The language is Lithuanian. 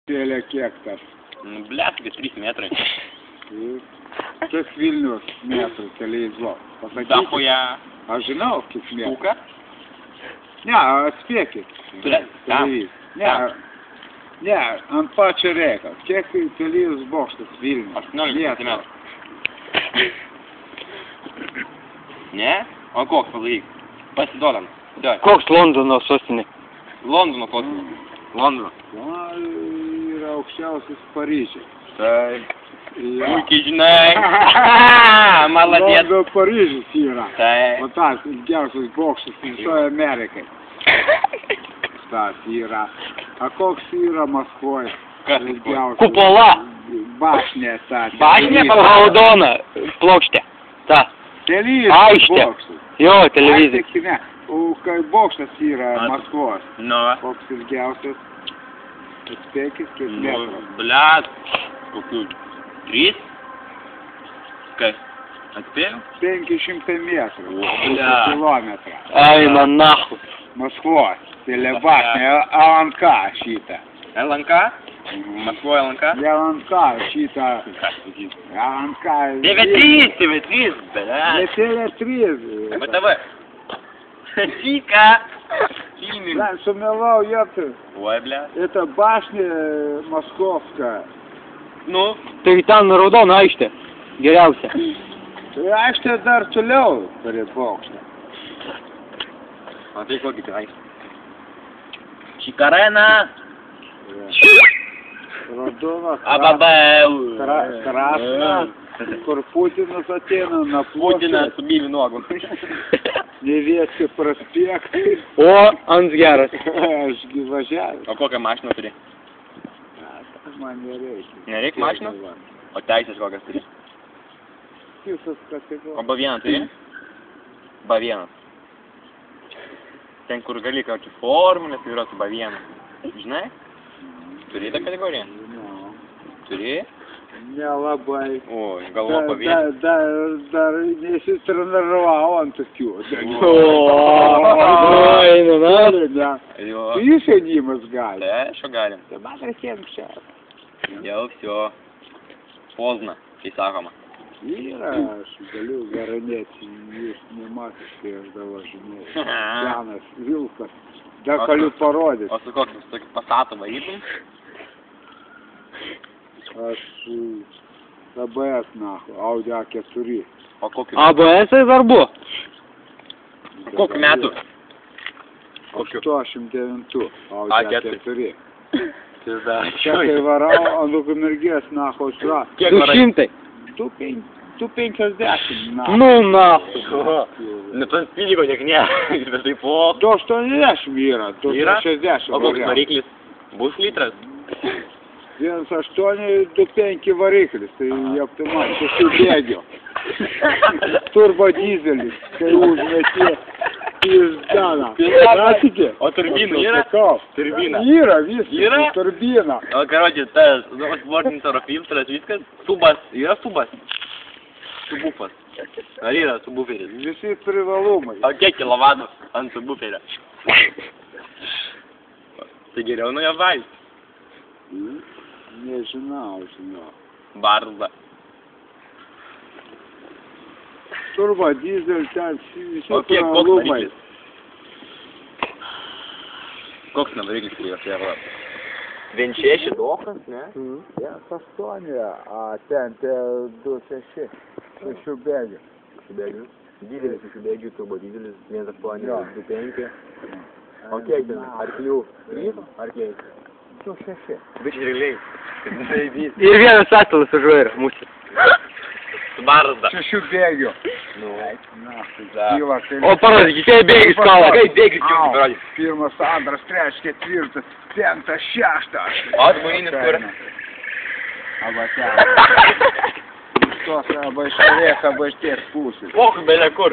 Kėlė kiek tas? Nu, blėt, 3 metrai. Kiek Vilnius metrų teleizvo? Dahoje. Aš žinau, kiek metrų. Štuka? Ne, atspėkit. Ne, ant pačio reikalo. Kiek televizijos bokštas Vilnius? 18 centimetrų. Ne? O koks padaryk? Pasiduodam. Koks Londono sostinė? Londono sostinė. Londono. Yra aukščiausias Paryžius. Taip. Puikiai žinai. Maladėt. Londono Paryžius yra. Taip. O tas ilgiausias bokštas visoje Amerikai. Tas yra. A koks yra Maskvoje? Kas? Kupola. Bašnė ta. Bašnė raudona plokštė. Ta. Televizijos bokštas. Jo, televizija. O kai bokštas yra Maskvos. Nu. Koks ilgiausias? Atspėkit, kiek metrų. Nu, blėt. Kokių? 3? Kas? Atspėjau? 500 metrų. Blėt. Kilometrą. Eina nahu. Maskvos. Telebašnė LNK šitą. LNK? Maskvoje LNK? LNK šitą. LNK. TV3, blėt. TV3. ВТВ. Чика. Фильмик. Да, сумевал, ёпты. Ой, бля. Это башня московская. Ну? Tai ten raudona aikštė. Geriausia. Aikštė dar toliau prie bokšto. Matai kokį tai aikštė. Чикарена. Raudona. Абабау. Красна. Kur Putinas ateina na Putinas su myliu nuogu. Nevėsi prospektai. O, ant geras. Ašgi važiavęs. O kokią mašiną turi? Man nereikia. Nereikia mašinos? O teisės kokias turi? Visas kategorijos. O B1 turi? B1. Ten, kur gali kokį formulę, tai yra su B1. Žinai? Turi tą kategoriją? Turi? Nelabai. O, galvo pavienį. Dar nesitreniravau ant tokių. Oi, nu na. Jo. Įsėdimas gali. Tai, šio galim. Tai man reikėjo čia. Jau, всё. Поздно, kai sakoma. Yra, aš galiu garanėti, jūs nematys, kai aš dabar žinau. Senas vilkas. Dar galiu parodyti. O su kokiu, su tokiu Passatu varytum? Aš ABS nahu, Audi A4. O kokiu? ABS-ai dar buvo. Kokiu metu? 89 Audi A4. Čia kai varau, ant ukmergės nahu šra. 200. 250 nahu. Nu nahu. Nu, tas pinigo tiek ne. Bet taip po... 280 yra, 260. O koks variklis? Bus litras? 1.8, 2.5 variklis, tai optimal, su bėgiu. Turbo dizelis, kai užmetė pizdaną. Rasikė? O turbina yra? Turbina. Yra, viskas. Yra? Turbina. O, karodži, tas, sportinis oro filtras, viskas. Subas, yra subas? Subufas. Ar yra subuferis? Visi privalumai. O kiek kilovatų ant subuferio? Tai geriau nuo jo vais. Nežinau. Barzda. Turbo dizel ten visi O kiek, koks privalumai. variklis? Koks variklis yra serva? 1.6 dokas, ne? 1.8, a ten 2.6. 6 bėgių. Didelis iš bėgių, turbo didelis, 1.8, 2.5. O kiek ten? Arklių 3 ar kiek? 2.6. Bičiai realiai. Ir vienas astalas už vairo, mūsų. Barzda. 6 bėgių. Nu. O parodykit, kaip bėgis kalą. Kaip bėgis jums parodys? 1, 2, 3, 4, 5, 6. O atbūrinis kur? Aba ten. Tos aba iš kairės, aba iš ties pusės. Och, belia kur.